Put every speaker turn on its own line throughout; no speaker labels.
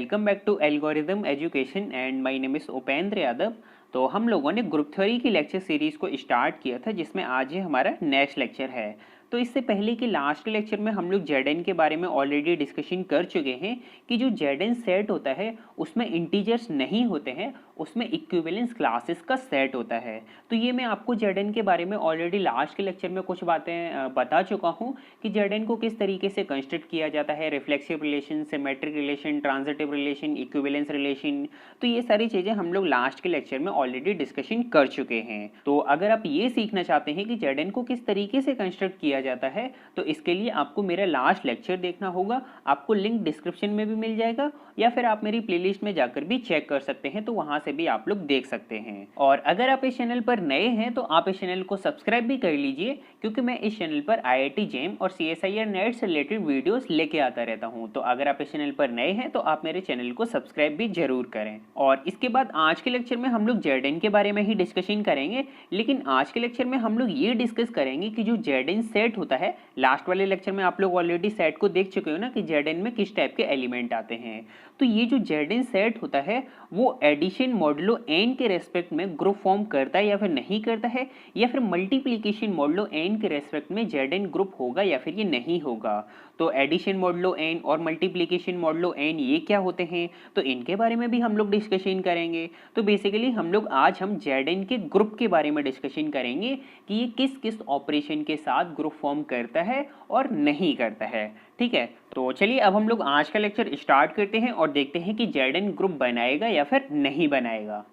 Welcome back to algorithm education and my name is Upendra Yadav. तो हम लोगों ने ग्रुप थ्योरी की लेक्चर सीरीज को स्टार्ट किया था, जिसमें आज ये हमारा नेक्स्ट लेक्चर है। तो इससे पहले कि लास्ट लेक्चर में हम लोग जेड के बारे में ऑलरेडी डिस्कशन कर चुके हैं कि जो जेड सेट होता है उसमें इंटीजर्स नहीं होते हैं, उसमें इक्विवेलेंस क्लासेस का सेट होता है। तो ये मैं आपको जेड के बारे में ऑलरेडी लास्ट के लेक्चर में कुछ बातें बता चुका हूँ कि जेड को किस तरीके से कंस्ट्रक्ट किया जाता है, reflexive relation, symmetric relation, transitive relation, equivalence relation. तो ये सारी चीज़ें हम लोग लास्ट के लेक्चर में ऑलरेडी डिस्कशन कर चुके हैं। तो अगर आप ये सीखना चाहते हैं कि जेड को किस तरीके से कंस्ट्रक्ट किया जाता है, तो इसके लिए आपको मेरा लास्ट लेक्चर देखना होगा। आपको लिंक डिस्क्रिप्शन में भी मिल जाएगा, या फिर आप मेरी प्लेलिस्ट में जाकर भी चेक कर सकते हैं, तो वहां से भी आप लोग देख सकते हैं। और अगर आप इस चैनल पर नए हैं तो आप इस चैनल को सब्सक्राइब भी कर लीजिए, क्योंकि मैं इस चैनल पर IIT जेम और CSIR नेट से रिलेटेड वीडियोस लेके आता रहता हूं। तो अगर आप इस चैनल पर नए हैं तो आप मेरे चैनल को सब्सक्राइब भी जरूर करें। और इसके बाद आज के लेक्चर में हम लोग जेड के बारे में ही डिस्कशन करेंगे, लेकिन आज के लेक्चर में हम लोग ये डिस्कस करेंगे कि जो जेड सेट होता है, लास्ट वाले लेक्चर में आप लोग ऑलरेडी सेट को देख चुके हो ना कि जेड में किस टाइप के एलिमेंट आते हैं। तो ये जो जेड सेट होता है वो एडिशन मॉडुलो n के रेस्पेक्ट में ग्रुप फॉर्म करता है या फिर नहीं करता है, या फिर मल्टीप्लिकेशन मॉडुलो n के रेस्पेक्ट में जेड ग्रुप होगा या फिर ये नहीं होगा। तो एडिशन मॉडुलो n और मल्टीप्लिकेशन मॉडुलो n ये क्या होते हैं, तो इनके बारे में भी हम लोग डिस्कशन करेंगे। तो बेसिकली हम लोग आज हम जेड के ग्रुप के बारे में डिस्कशन करेंगे कि ये किस किस ऑपरेशन के साथ ग्रुप फॉर्म करता है और नहीं करता है। ठीक है, तो चलिए अब हम लोग आज का लेक्चर स्टार्ट करते हैं और देखते हैं कि जेड ग्रुप बनाएगा या फिर नहीं बनाएगा।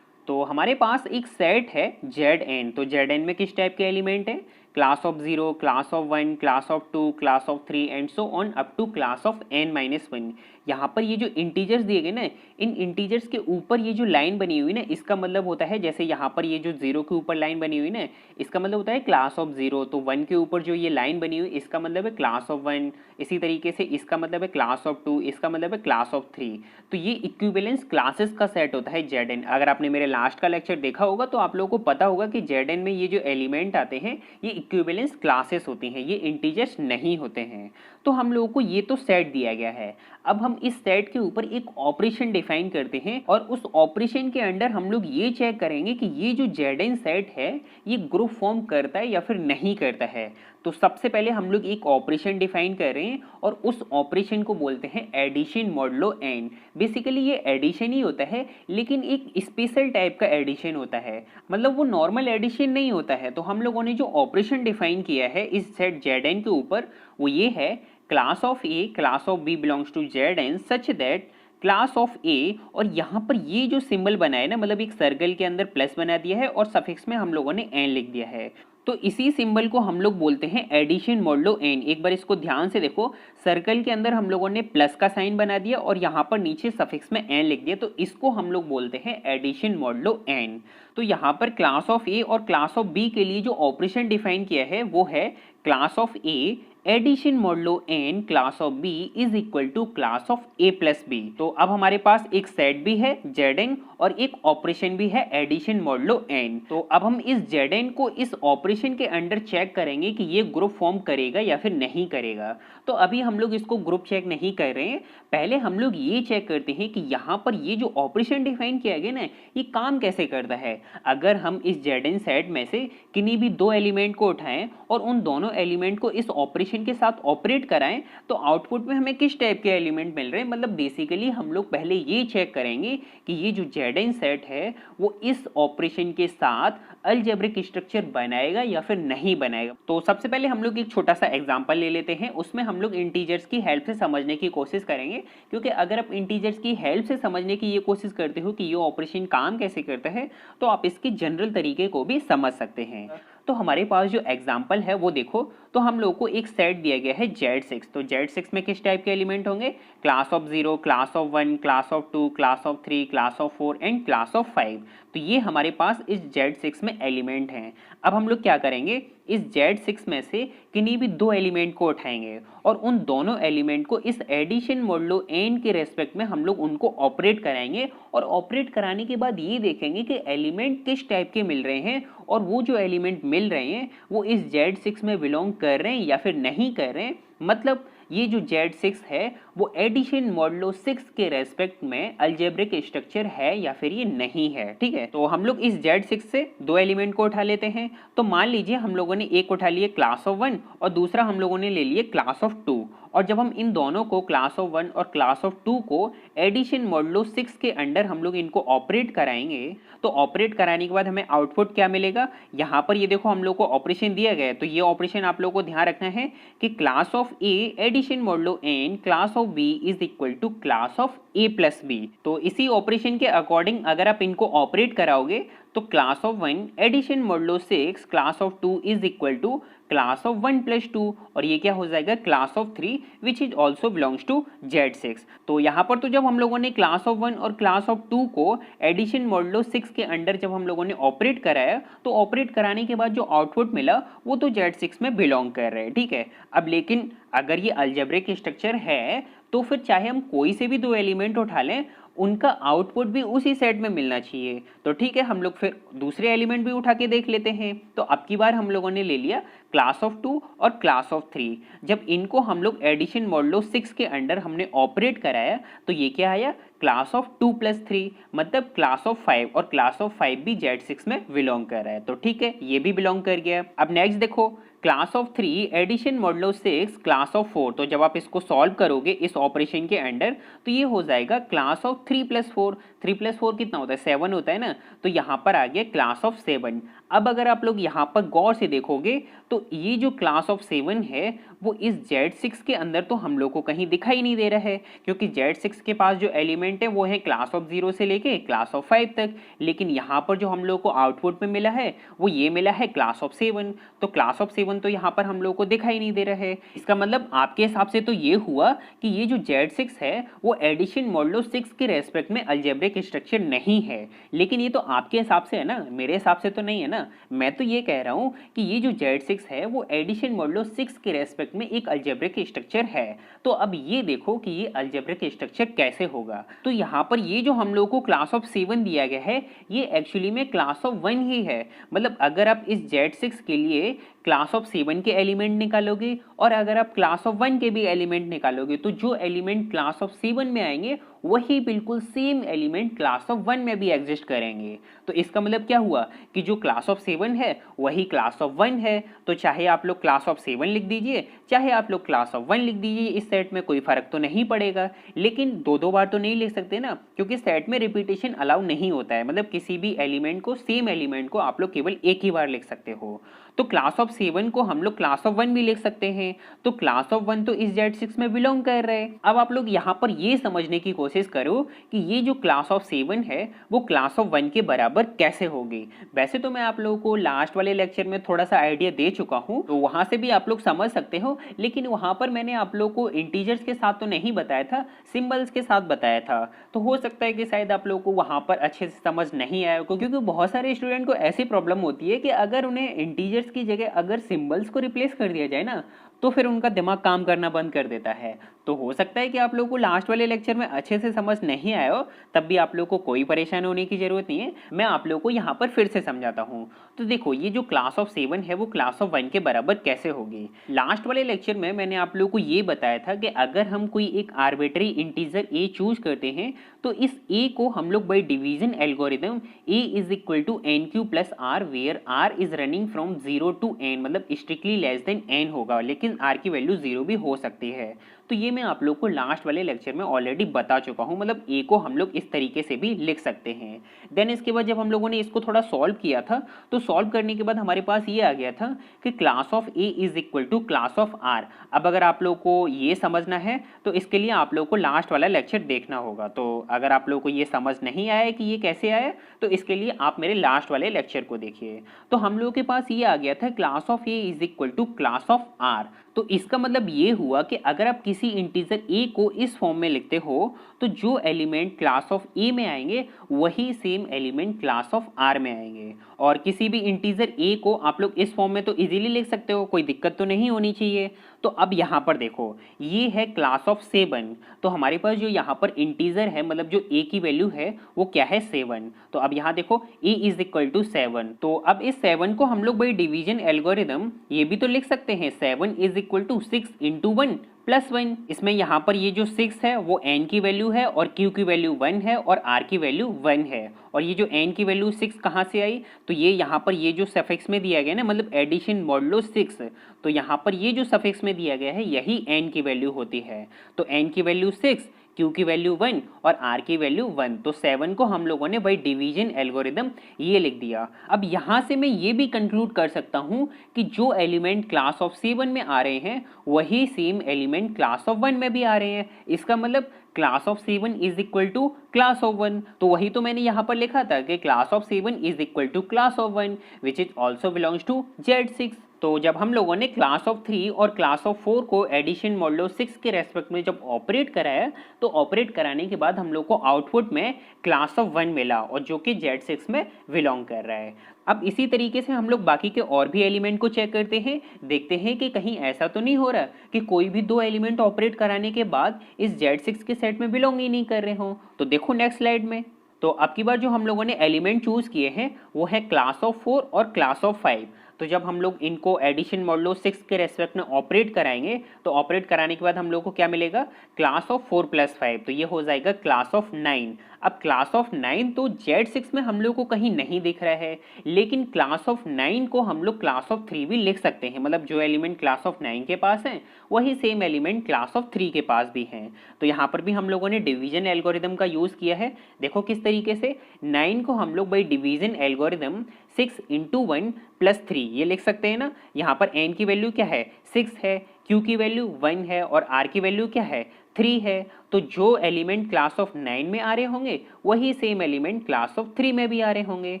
तो हमारे पास एक सेट है Zn। तो Zn में किस टाइप के एलिमेंट है? Class of 0, class of 1, class of 2, class of 3 and so on up to class of n-1। यहाँ पर ये जो इंटीजर्स दिए गए ना, इन इंटीजर्स के ऊपर ये जो लाइन बनी हुई ना, इसका मतलब होता है, जैसे यहाँ पर ये जो 0 के ऊपर लाइन बनी हुई ना, इसका मतलब होता है क्लास ऑफ 0। तो 1 के ऊपर जो ये लाइन बनी हुई, इसका मतलब है क्लास ऑफ 1। इसी तरीके से इसका मतलब है क्लास ऑफ 2, इसका मतलब है क्लास ऑफ 3। तो ये इक्विवेलेंस क्लासेस का सेट होता है Zn। अगर आपने मेरे लास्ट का लेक्चर देखा होगा तो आप लोगों को पता होगा कि Zn में ये जो एलिमेंट आते हैं ये इक्विवेलेंस क्लासेस होती हैं, ये इंटीजर्स नहीं होते हैं। तो हम लोगों को ये तो सेट दिया गया है। अब हम इस सेट के ऊपर एक ऑपरेशन डिफाइन करते हैं और उस ऑपरेशन के अंडर हम लोग ये चेक करेंगे कि ये जो Zn सेट है ये ग्रुप फॉर्म करता है या फिर नहीं करता है। तो सबसे पहले हम लोग एक ऑपरेशन डिफाइन कर रहे हैं और उस ऑपरेशन को बोलते हैं एडिशन मॉडुलो n। बेसिकली ये एडिशन ही होता है, लेकिन एक स्पेशल टाइप का एडिशन होता है, मतलब वो नॉर्मल एडिशन नहीं होता है। तो हम लोगों ने जो ऑपरेशन डिफाइन किया है इस सेट Zn के ऊपर वो ये है, class of a class of b belongs to Zn such that class of a, और यहाँ पर ये जो सिंबल बना है ना, मतलब एक सर्कल के अंदर प्लस बना दिया है और सफिक्स में हम लोगों ने n लिख दिया है। तो इसी सिंबल को हम लोग बोलते हैं एडिशन मॉडुलो n। एक बार इसको ध्यान से देखो, सर्कल के अंदर हम लोगों ने प्लस का साइन बना दिया और यहाँ पर नीचे सफिक्स में n लिख दिया, तो इसको हम लोग बोलते हैं एडिशन मॉडुलो n। तो यहाँ पर क्लास ऑफ a और क्लास ऑफ b के लिए जो ऑपरेशन डिफाइन किया है वो है class of a addition modulo n class of b is equal to class of a plus b। तो अब हमारे पास एक सेट भी है Zn और एक ऑपरेशन भी है एडिशन मॉडुलो n। तो अब हम इस Zn को इस ऑपरेशन के अंडर चेक करेंगे कि ये ग्रुप फॉर्म करेगा या फिर नहीं करेगा। तो अभी हम लोग इसको ग्रुप चेक नहीं कर रहे हैं, पहले हम लोग ये चेक करते हैं कि यहाँ पर ये जो ऑपरेशन डिफाइन किया गया ना, ये काम कैसे करता है। अगर हम इस Zn सेट में से किन्हीं भी दो एलिमेंट को उठाएं और उन दोनों एलिमेंट को इस ऑपरेशन के साथ ऑपरेट कराएं, तो आउटपुट में हमें किस टाइप के एलिमेंट मिल रहे हैं। मतलब बेसिकली हम लोग पहले ये चेक करेंगे कि ये जो Zn सेट है वो इस ऑपरेशन के साथ अलजेब्रिक स्ट्रक्चर बनाएगा या फिर नहीं बनाएगा। तो सबसे पहले हम लोग एक छोटा सा एग्जांपल ले लेते हैं, उसमें हम लोग इंटीजर्स की हेल्प से समझने की कोशिश करेंगे, क्योंकि अगर आप इंटीजर्स की हेल्प से समझने की ये कोशिश करते हो कि ये ऑपरेशन काम कैसे करता है, तो आप इसके जनरल तरीके को भी समझ सकते हैं। तो हमारे पास जो एग्जाम्पल है वो देखो, तो हम लोग को एक सेट दिया गया है Z6। तो Z6 में किस टाइप के एलिमेंट होंगे? Class of 0, class of 1, class of 2, class of 3, class of 4 and class of 5। तो ये हमारे पास इस Z6 में एलिमेंट हैं। अब हम लोग क्या करेंगे, इस Z6 में से किन्हीं भी दो एलिमेंट को उठाएंगे और उन दोनों एलिमेंट को इस एडिशन मॉडुलो n के रेस्पेक्ट में हम लोग उनको ऑपरेट कराएंगे, और ऑपरेट कराने के बाद ये देखेंगे कि एलिमेंट किस टाइप के मिल रहे हैं, और वो जो एलिमेंट मिल रहे हैं वो इस Z6 में बिलोंग कर रहे हैं या फिर नहीं कर रहे हैं। मतलब ये जो Z6 है वो एडिशन मॉडुलो 6 के रेस्पेक्ट में अलजेब्रिक स्ट्रक्चर है या फिर ये नहीं है। ठीक है, तो हम लोग इस Z6 से दो एलिमेंट को उठा लेते हैं। तो मान लीजिए हम लोगों ने एक उठा लिए क्लास ऑफ 1 और दूसरा हम लोगों ने ले लिए क्लास ऑफ 2, और जब हम इन दोनों को क्लास ऑफ 1 और क्लास ऑफ 2 को एडिशन मॉडुलो 6 के अंडर हम लोग इनको ऑपरेट कराएंगे, तो ऑपरेट कराने के बाद हमें आउटपुट क्या मिलेगा। यहाँ पर ये देखो हम लोग को ऑपरेशन दिया गया है, तो ये ऑपरेशन आप लोग को ध्यान रखना है कि class of A addition modulo N class of B is equal to class of A plus B. तो इसी ऑपरेशन के अकॉर्डिंग अगर आप इनको ऑपरेट कराओगे तो class of 1 addition modulo 6 class of 2 is equal to class of 1 plus 2, और ये क्या हो जाएगा class of 3 which is also belongs to Z6। तो यहाँ पर तो जब हम लोगों ने क्लास ऑफ 1 और क्लास ऑफ 2 को एडिशन मॉडुलो 6 के अंडर जब हम लोगों ने ऑपरेट कराया, तो ऑपरेट कराने के बाद जो आउटपुट मिला वो तो Z6 में बिलोंग कर रहे हैं। ठीक है, अब लेकिन अगर ये अलजेब्रिक स्ट्रक्चर है तो फिर चाहे हम कोई से भी दो एलिमेंट उठा लें उनका आउटपुट भी उसी सेट में मिलना चाहिए। तो ठीक है, हम लोग फिर दूसरे एलिमेंट भी उठा के देख लेते हैं। तो अब की बार हम लोगों ने ले लिया क्लास ऑफ 2 और क्लास ऑफ 3। जब इनको हम लोग एडिशन मॉडुलो 6 के अंडर हमने ऑपरेट कराया तो ये क्या आया क्लास ऑफ 2 प्लस 3, मतलब क्लास ऑफ 5, और क्लास ऑफ 5 भी Z6 में बिलोंग कर रहा है। तो ठीक है, ये भी बिलोंग कर गया। अब नेक्स्ट देखो class of 3 addition modulo 6 class of 4, तो जब आप इसको सॉल्व करोगे इस ऑपरेशन के अंडर तो ये हो जाएगा क्लास ऑफ 3 प्लस 4। 3 प्लस 4 कितना होता है 7 होता है ना, तो यहाँ पर आ गया क्लास ऑफ 7। अब अगर आप लोग यहाँ पर गौर से देखोगे तो ये जो क्लास ऑफ 7 है वो इस Z6 के अंदर तो हम लोग को कहीं दिखाई नहीं दे रहा है, क्योंकि Z6 के पास जो एलिमेंट है वो है क्लास ऑफ 0 से लेके क्लास ऑफ 5 तक, लेकिन यहाँ पर जो हम लोग को आउटपुट में मिला है वो ये मिला है क्लास ऑफ 7। तो क्लास ऑफ 7 तो यहाँ पर हम लोग को दिखाई नहीं दे रहा है। इसका मतलब आपके हिसाब से तो ये हुआ कि ये जो Z6 है वो एडिशन मॉडुलो 6 के रेस्पेक्ट में अलजेब्रिक स्ट्रक्चर नहीं है। लेकिन ये तो आपके हिसाब से है ना, मेरे हिसाब से तो नहीं है ना। मैं तो ये कह रहा हूँ कि ये जो Z6 है वो एडिशन मॉडुलो 6 के रेस्पेक्ट में एक अलजेब्रिक स्ट्रक्चर है। तो अब ये देखो कि ये अलजेब्रिक स्ट्रक्चर कैसे होगा। तो यहाँ पर ये जो हम लोग को क्लास ऑफ 7 दिया गया है ये एक्चुअली में क्लास ऑफ 1 ही है। मतलब अगर आप इस Z6 के लिए क्लास ऑफ 7 के एलिमेंट निकालोगे और अगर आप क्लास ऑफ 1 के भी एलिमेंट निकालोगे तो जो एलिमेंट क्लास ऑफ 7 में आएंगे वही बिल्कुल सेम एलिमेंट क्लास ऑफ 1 में भी एग्जिस्ट करेंगे। तो इसका मतलब क्या हुआ कि जो क्लास ऑफ 7 है वही क्लास ऑफ 1 है। तो चाहे आप लोग क्लास ऑफ 7 लिख दीजिए चाहे आप लोग क्लास ऑफ 1 लिख दीजिए, इस सेट में कोई फर्क तो नहीं पड़ेगा। लेकिन दो बार तो नहीं लिख सकते ना, क्योंकि सेट में रिपीटेशन अलाउ नहीं होता है। मतलब किसी भी एलिमेंट को सेम एलिमेंट को आप लोग केवल एक ही बार लिख सकते हो। तो क्लास ऑफ 7 को हम लोग क्लास ऑफ 1 भी लिख सकते हैं। तो क्लास ऑफ 1 तो इस Z6 में बिलोंग कर रहे हैं। अब आप लोग यहाँ पर ये समझने की कोशिश करो कि ये जो क्लास ऑफ 7 है वो क्लास ऑफ 1 के बराबर कैसे होगी। वैसे तो मैं आप लोगों को लास्ट वाले लेक्चर में थोड़ा सा आइडिया दे चुका हूँ, तो वहां से भी आप लोग समझ सकते हो, लेकिन वहां पर मैंने आप लोग को इंटीजर्स के साथ तो नहीं बताया था, सिंबल्स के साथ बताया था। तो हो सकता है कि शायद आप लोग को वहां पर अच्छे से समझ नहीं आया, क्योंकि बहुत सारे स्टूडेंट को ऐसी प्रॉब्लम होती है कि अगर उन्हें इंटीजर्स की जगह अगर सिंबल्स को रिप्लेस कर दिया जाए ना तो फिर उनका दिमाग काम करना बंद कर देता है। तो हो सकता है कि आप लोगों को लास्ट वाले लेक्चर में अच्छे से समझ नहीं आया हो, तब भी आप लोगों को कोई परेशान होने की जरूरत नहीं है, मैं आप लोगों को यहाँ पर फिर से समझाता हूँ। तो देखो ये जो क्लास ऑफ 7 है वो क्लास ऑफ 1 के बराबर कैसे होगी। लास्ट वाले लेक्चर में मैंने आप लोगों को ये बताया था कि अगर हम कोई एक आर्बिट्री इंटीजर a चूज करते हैं तो इस a को हम लोग by division algorithm a is equal to N Q plus R, where r is running from 0 to n, मतलब स्ट्रिक्टली लेस देन n होगा, लेकिन r की वैल्यू 0 भी हो सकती है। तो ये मैं आप लोग को लास्ट वाले लेक्चर में ऑलरेडी बता चुका हूँ। मतलब a को हम लोग इस तरीके से भी लिख सकते हैं। देन इसके बाद जब हम लोगों ने इसको थोड़ा सॉल्व किया था तो सॉल्व करने के बाद हमारे पास ये आ गया था कि class of a is equal to class of r। अब अगर आप लोग को ये समझना है तो इसके लिए आप लोग को लास्ट वाला लेक्चर देखना होगा। तो अगर आप लोग को ये समझ नहीं आया कि ये कैसे आया तो इसके लिए आप मेरे लास्ट वाले लेक्चर को देखिए। तो हम लोग के पास ये आ गया था class of a is equal to class of r। तो इसका मतलब ये हुआ कि अगर आप किसी इंटीजर a को इस फॉर्म में लिखते हो तो जो एलिमेंट क्लास ऑफ a में आएंगे वही same element class of r में आएंगे। और किसी भी इंटीजर a को आप लोग इस फॉर्म में तो इजीली लिख सकते हो, कोई दिक्कत तो नहीं होनी चाहिए। तो अब यहाँ पर देखो ये है क्लास ऑफ 7, तो हमारे पास जो यहाँ पर इंटीजर है मतलब जो a की वैल्यू है वो क्या है 7। तो अब यहाँ देखो a इज इक्वल टू 7। तो अब इस 7 को हम लोग बाई डिवीजन एल्गोरिदम ये भी तो लिख सकते हैं 7 is equal to 6 into 1 plus 1। इसमें यहाँ पर ये जो 6 है वो n की वैल्यू है और q की वैल्यू 1 है और r की वैल्यू 1 है। और ये जो n की वैल्यू 6 कहाँ से आई, तो ये यहाँ पर ये जो सफिक्स में दिया गया ना, मतलब एडिशन मॉडुलो 6, तो यहाँ पर ये जो सफिक्स में दिया गया है यही n की वैल्यू होती है। तो n की वैल्यू 6, q की वैल्यू 1 और r की वैल्यू 1, तो 7 को हम लोगों ने बाई डिवीजन एल्गोरिदम ये लिख दिया। अब यहाँ से मैं ये भी कंक्लूड कर सकता हूँ कि जो एलिमेंट क्लास ऑफ 7 में आ रहे हैं वही सेम एलिमेंट क्लास ऑफ 1 में भी आ रहे हैं। इसका मतलब class of 7 is equal to class of 1, तो वही तो मैंने यहाँ पर लिखा था कि class of 7 is equal to class of 1 which is also belongs to Z6। तो जब हम लोगों ने क्लास ऑफ 3 और क्लास ऑफ 4 को एडिशन मॉडुलो 6 के रेस्पेक्ट में जब ऑपरेट कराया, तो ऑपरेट कराने के बाद हम लोग को आउटपुट में क्लास ऑफ 1 मिला और जो कि Z6 में बिलोंग कर रहा है। अब इसी तरीके से हम लोग बाकी के और भी एलिमेंट को चेक करते हैं, देखते हैं कि कहीं ऐसा तो नहीं हो रहा कि कोई भी दो एलिमेंट ऑपरेट कराने के बाद इस Z6 के सेट में बिलोंग ही नहीं कर रहे हो। तो देखो नेक्स्ट स्लाइड में, तो अब की बार जो हम लोगों ने एलिमेंट चूज किए हैं वो है क्लास ऑफ 4 और क्लास ऑफ 5। तो जब हम लोग इनको एडिशन मॉडुलो 6 के रेस्पेक्ट में ऑपरेट कराएंगे, तो ऑपरेट कराने के बाद हम लोग को क्या मिलेगा, क्लास ऑफ 4 प्लस 5, तो ये हो जाएगा क्लास ऑफ 9। अब क्लास ऑफ 9 तो Z6 में हम लोग को कहीं नहीं दिख रहा है, लेकिन क्लास ऑफ 9 को हम लोग क्लास ऑफ 3 भी लिख सकते हैं, मतलब जो एलिमेंट क्लास ऑफ 9 के पास है वही सेम एलिमेंट क्लास ऑफ 3 के पास भी हैं। तो यहाँ पर भी हम लोगों ने डिवीजन एल्गोरिदम का यूज किया है। देखो किस तरीके से, 9 को हम लोग by division algorithm 6 into 1 plus 3 ये लिख सकते हैं ना। यहाँ पर n की वैल्यू क्या है, 6 है, q की वैल्यू 1 है और r की वैल्यू क्या है, 3 है। तो जो एलिमेंट क्लास ऑफ 9 में आ रहे होंगे वही सेम एलिमेंट क्लास ऑफ 3 में भी आ रहे होंगे।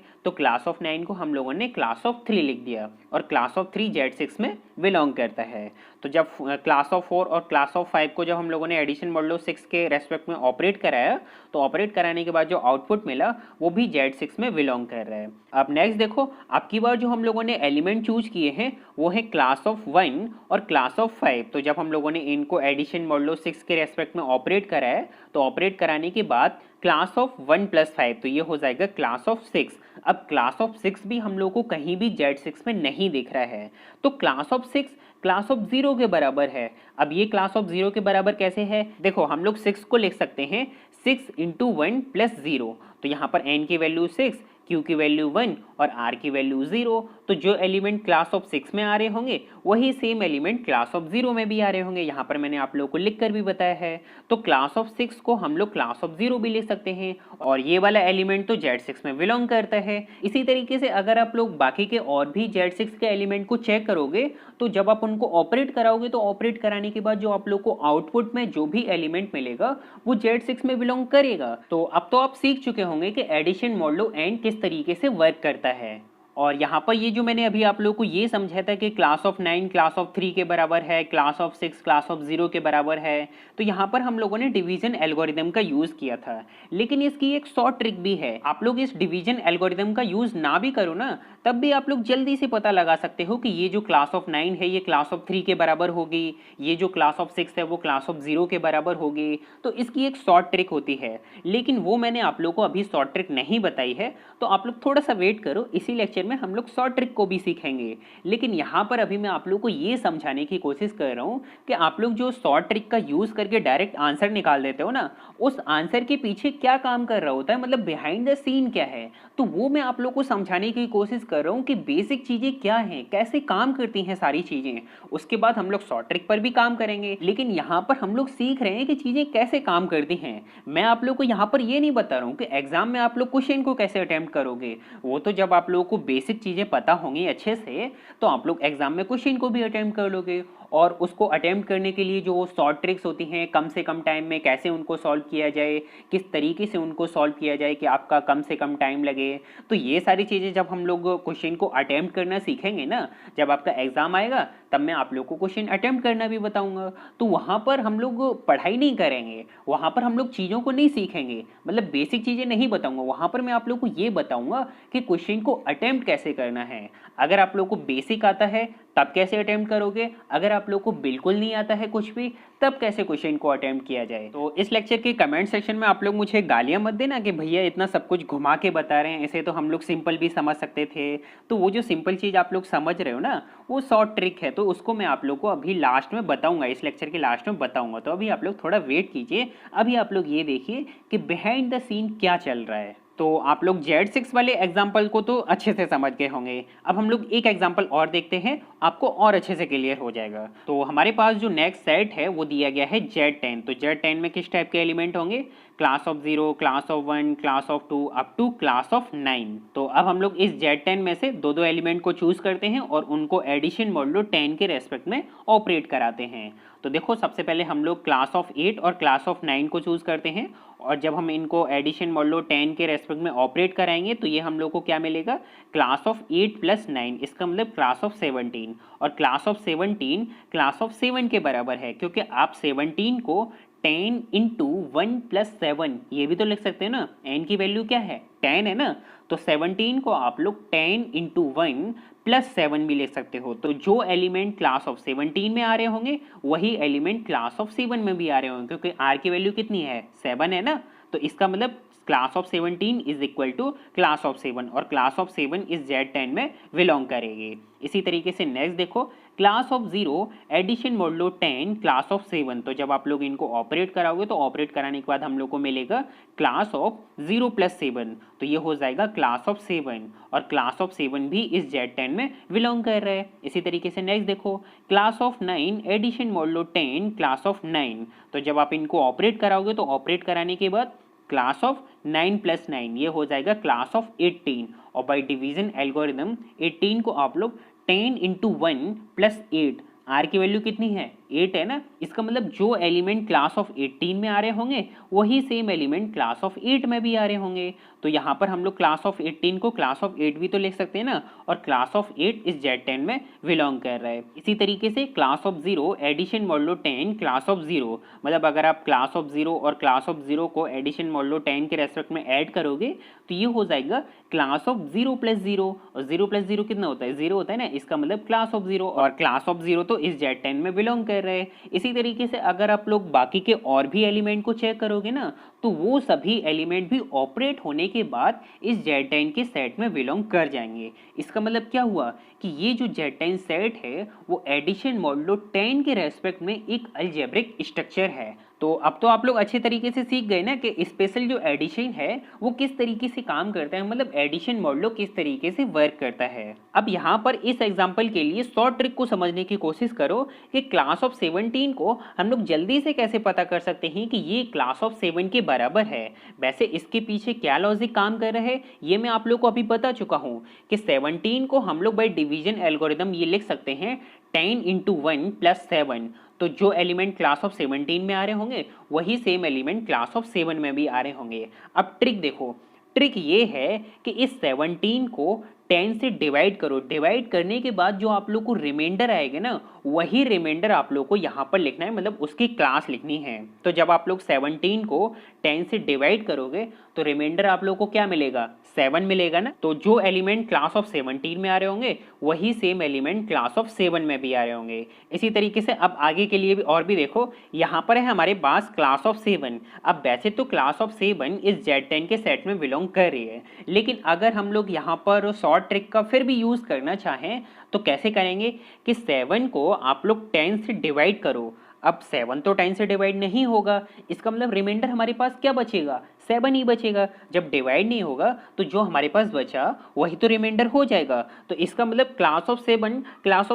तो क्लास ऑफ 9 को हम लोगों ने क्लास ऑफ 3 लिख दिया और क्लास ऑफ 3 Z6 में बिलोंग करता है। तो जब क्लास ऑफ 4 और क्लास ऑफ 5 को जब हम लोगों ने एडिशन मॉडुलो 6 के रेस्पेक्ट में ऑपरेट कराया, तो ऑपरेट कराने के बाद जो आउटपुट मिला वो भी Z6 में बिलोंग कर रहा है। अब नेक्स्ट देखो, अब की बार जो हम लोगों ने एलिमेंट चूज किए हैं वो है क्लास ऑफ 1 और क्लास ऑफ 5। तो जब हम लोगों ने इनको एडिशन मॉडुलो 6 के रेस्पेक्ट में ऑपरेट कराया, तो ऑपरेट कराने के बाद क्लास ऑफ 1 प्लस 5, तो ये हो जाएगा क्लास ऑफ 6। अब क्लास ऑफ 6 भी हम लोग को कहीं भी Z6 में नहीं दिख रहा है, तो क्लास ऑफ 6 क्लास ऑफ 0 के बराबर है। अब ये क्लास ऑफ 0 के बराबर कैसे है, देखो हम लोग 6 को लिख सकते हैं 6 इंटू 1 प्लस 0। तो यहाँ पर n की वैल्यू 6, q की वैल्यू 1 और r की वैल्यू 0। तो जो एलिमेंट क्लास ऑफ 6 में आ रहे होंगे वही सेम एलिमेंट क्लास ऑफ 0 में भी आ रहे होंगे। यहाँ पर मैंने आप लोगों को लिख कर भी बताया है। तो क्लास ऑफ 6 को हम लोग क्लास ऑफ 0 भी लिख सकते हैं और ये वाला एलिमेंट तो Z6 में बिलोंग करता है। इसी तरीके से अगर आप लोग बाकी के और भी Z6 के एलिमेंट को चेक करोगे, तो जब आप उनको ऑपरेट कराओगे तो ऑपरेट कराने के बाद जो आप लोग को आउटपुट में जो भी एलिमेंट मिलेगा वो Z6 में बिलोंग करेगा। तो अब तो आप सीख चुके होंगे कि एडिशन मॉडुलो एंड किस तरीके से वर्क करता है। और यहाँ पर ये जो मैंने अभी आप लोगों को ये समझाया था कि क्लास ऑफ 9 क्लास ऑफ 3 के बराबर है, क्लास ऑफ 6 क्लास ऑफ 0 के बराबर है, तो यहाँ पर हम लोगों ने डिवीजन एल्गोरिदम का यूज किया था। लेकिन इसकी एक शॉर्ट ट्रिक भी है, आप लोग इस डिवीजन एल्गोरिदम का यूज ना भी करो ना, तब भी आप लोग जल्दी से पता लगा सकते हो कि ये जो क्लास ऑफ 9 है ये क्लास ऑफ 3 के बराबर होगी, ये जो क्लास ऑफ 6 है वो क्लास ऑफ 0 के बराबर होगी। तो इसकी एक शॉर्ट ट्रिक होती है, लेकिन वो मैंने आप लोग को अभी शॉर्ट ट्रिक नहीं बताई है, तो आप लोग थोड़ा सा वेट करो, इसी लेक्चर में हम लोग शॉर्ट ट्रिक को भी सीखेंगे। लेकिन यहाँ पर अभी मैं आप लोग को ये समझाने की कोशिश कर रहा हूँ कि आप लोग जो शॉर्ट ट्रिक का यूज करके डायरेक्ट आंसर निकाल देते हो ना, उस आंसर के पीछे क्या काम कर रहा होता है, मतलब बिहाइंड द सीन क्या है, तो वो मैं आप लोग को समझाने की कोशिश कर रहा हूँ कि बेसिक चीजें क्या हैं, कैसे काम करती हैं सारी चीजें। उसके बाद हम लोग शॉर्ट ट्रिक पर भी काम करेंगे, लेकिन यहाँ पर हम लोग सीख रहे हैं कि चीजें कैसे काम करती हैं। मैं आप लोग को यहाँ पर ये नहीं बता रहा हूँ कि एग्जाम में आप लोग क्वेश्चन को कैसे अटेम्प्ट करोगे, वो तो जब आप लोगों को बेसिक चीजें पता होंगी अच्छे से, तो आप लोग एग्जाम में क्वेश्चन को भी अटेम्प्ट कर लोगे। और उसको अटेम्प्ट करने के लिए जो शॉर्ट ट्रिक्स होती हैं, कम से कम टाइम में कैसे उनको सॉल्व किया जाए, किस तरीके से उनको सॉल्व किया जाए कि आपका कम से कम टाइम लगे, तो ये सारी चीज़ें जब हम लोग क्वेश्चन को अटेम्प्ट करना सीखेंगे ना, जब आपका एग्जाम आएगा तब मैं आप लोग को क्वेश्चन अटेम्प्ट करना भी बताऊंगा। तो वहाँ पर हम लोग पढ़ाई नहीं करेंगे, वहाँ पर हम लोग चीज़ों को नहीं सीखेंगे, मतलब बेसिक चीज़ें नहीं बताऊंगा, वहाँ पर मैं आप लोग को ये बताऊंगा कि क्वेश्चन को अटेम्प्ट कैसे करना है। अगर आप लोग को बेसिक आता है तब कैसे अटेम्प्ट करोगे, अगर आप आप लोग को बिल्कुल नहीं आता है कुछ भी, तब कैसे क्वेश्चन को अटेम्प्ट किया जाए। तो इस लेक्चर के कमेंट सेक्शन में आप लोग मुझे गालियां मत देना कि भैया इतना सब कुछ घुमा के बता रहे हैं, ऐसे तो हम लोग सिंपल भी समझ सकते थे। तो वो जो सिंपल चीज़ आप लोग समझ रहे हो ना, वो शॉर्ट ट्रिक है, तो उसको मैं आप लोग को अभी लास्ट में बताऊंगा, इस लेक्चर के लास्ट में बताऊंगा। तो अभी आप लोग थोड़ा वेट कीजिए। अभी आप लोग ये देखिए कि बिहाइंड द सीन क्या चल रहा है। तो आप लोग Z6 वाले एग्जाम्पल को तो अच्छे से समझ गए होंगे। अब हम लोग एक एग्जाम्पल और देखते हैं, आपको और अच्छे से क्लियर हो जाएगा। तो हमारे पास जो नेक्स्ट सेट है वो दिया गया है Z10। तो Z10 में किस टाइप के एलिमेंट होंगे? Class of 0, class of 1, class of 2 up to class of 9। तो अब हम लोग इस Z10 में से दो एलिमेंट को चूज करते हैं और उनको एडिशन मॉडुलो 10 के रेस्पेक्ट में ऑपरेट कराते हैं। तो देखो, सबसे पहले हम लोग क्लास ऑफ 8 और क्लास ऑफ 9 को चूज करते हैं, और जब हम इनको एडिशन मॉडुलो 10 के रेस्पेक्ट में ऑपरेट कराएंगे तो ये हम लोग को क्या मिलेगा? क्लास ऑफ 8 प्लस 9, इसका मतलब क्लास ऑफ 17। और क्लास ऑफ 17 क्लास ऑफ 7 के बराबर है, क्योंकि आप 17 को 10 इंटू 1 प्लस 7 ये भी तो लिख सकते हैं ना। n की वैल्यू क्या है? 10 है ना। तो 17 को आप लोग 10 इंटू 1 प्लस 7 भी लिख सकते हो। तो जो एलिमेंट क्लास ऑफ 17 में आ रहे होंगे वही एलिमेंट क्लास ऑफ 7 में भी आ रहे होंगे, क्योंकि r की वैल्यू कितनी है? 7 है ना। तो इसका मतलब class of 17 is equal to class of 7, और क्लास ऑफ 7 इस Z10 में बिलोंग करेगी। इसी तरीके से नेक्स्ट देखो, class of 0 addition modulo 10 class of 7। तो जब आप लोग इनको ऑपरेट कराओगे तो ऑपरेट कराने के बाद हम लोग को मिलेगा क्लास ऑफ 0 प्लस 7, तो ये हो जाएगा क्लास ऑफ 7, और क्लास ऑफ 7 भी इस Z10 में बिलोंग कर रहा है। इसी तरीके से नेक्स्ट देखो, class of 9 addition modulo 10 class of 9। तो जब आप इनको ऑपरेट कराओगे तो ऑपरेट कराने के बाद क्लास ऑफ 9 प्लस 9 ये हो जाएगा क्लास ऑफ 18, और बाय डिवीजन एल्गोरिदम 18 को आप लोग 10 इंटू 1 प्लस 8, आर की वैल्यू कितनी है? 8 है ना। इसका मतलब जो एलिमेंट क्लास ऑफ 18 में आ रहे होंगे वही सेम एलिमेंट क्लास ऑफ 8 में भी आ रहे होंगे। तो यहाँ पर हम लोग क्लास ऑफ 18 को क्लास ऑफ 8 भी तो लिख सकते हैं ना, और क्लास ऑफ 8 इस Z10 में बिलोंग कर रहा है। इसी तरीके से class of 0 addition modulo 10 class of 0, मतलब अगर आप क्लास ऑफ 0 और क्लास ऑफ 0 को एडिशन मॉडुलो 10 के रेस्पेक्ट में ऐड करोगे तो ये हो जाएगा क्लास ऑफ 0 प्लस 0, और 0 प्लस 0 कितना होता है? 0 होता है ना। इसका मतलब क्लास ऑफ 0, और क्लास ऑफ 0 तो इस Z10 में बिलोंग कर रहे हैं। इसी तरीके से अगर आप लोग बाकी के और भी एलिमेंट को चेक करोगे ना, तो वो सभी एलिमेंट भी ऑपरेट होने के बाद इस Z10 के सेट में बिलोंग कर जाएंगे। इसका मतलब क्या हुआ कि ये जो Z10 सेट है वो एडिशन मॉडुलो 10 के रेस्पेक्ट में एक अलजेब्रिक स्ट्रक्चर है। तो अब तो आप लोग अच्छे तरीके से सीख गए ना कि स्पेशल जो एडिशन है वो किस तरीके से काम करता है, मतलब एडिशन मॉडुलो किस तरीके से वर्क करता है। अब यहाँ पर इस एग्जांपल के लिए शॉर्ट ट्रिक को समझने की कोशिश करो कि क्लास ऑफ 17 को हम लोग जल्दी से कैसे पता कर सकते हैं कि ये क्लास ऑफ 7 के बराबर है। वैसे इसके पीछे क्या लॉजिक काम कर रहा है ये मैं आप लोग को अभी बता चुका हूँ कि 17 को हम लोग बाय डिवीजन एल्गोरिदम ये लिख सकते हैं 10 इंटू 1 प्लस 7। तो जो एलिमेंट क्लास ऑफ 17 में आ रहे होंगे वही सेम एलिमेंट क्लास ऑफ 7 में भी आ रहे होंगे। अब ट्रिक देखो, ट्रिक ये है कि इस 17 को 10 से डिवाइड करो, डिवाइड करने के बाद जो आप लोग को रिमाइंडर आएगा ना वही रिमाइंडर आप लोग को यहाँ पर लिखना है, मतलब उसकी क्लास लिखनी है। तो जब आप लोग 17 को 10 से डिवाइड करोगे तो रिमाइंडर आप लोग को क्या मिलेगा? 7 मिलेगा ना। तो जो एलिमेंट क्लास ऑफ 17 में आ रहे होंगे वही सेम एलिमेंट क्लास ऑफ 7 में भी आ रहे होंगे। इसी तरीके से अब आगे के लिए भी और भी देखो, यहाँ पर है हमारे पास क्लास ऑफ 7। अब वैसे तो क्लास ऑफ 7 इस Z10 के सेट में बिलोंग कर रही है, लेकिन अगर हम लोग यहाँ पर शॉर्ट ट्रिक का फिर भी यूज करना चाहें तो कैसे करेंगे कि 7 को आप लोग 10 से डिवाइड करो। अब 7 तो 10 से डिवाइड नहीं होगा, इसका मतलब रिमाइंडर हमारे पास क्या बचेगा? 7 ही बचेगा। जब डिवाइड नहीं होगा तो जो हमारे पास बचा वही तो रिमाइंडर हो जाएगा। तो इसका मतलब क्लास ऑफ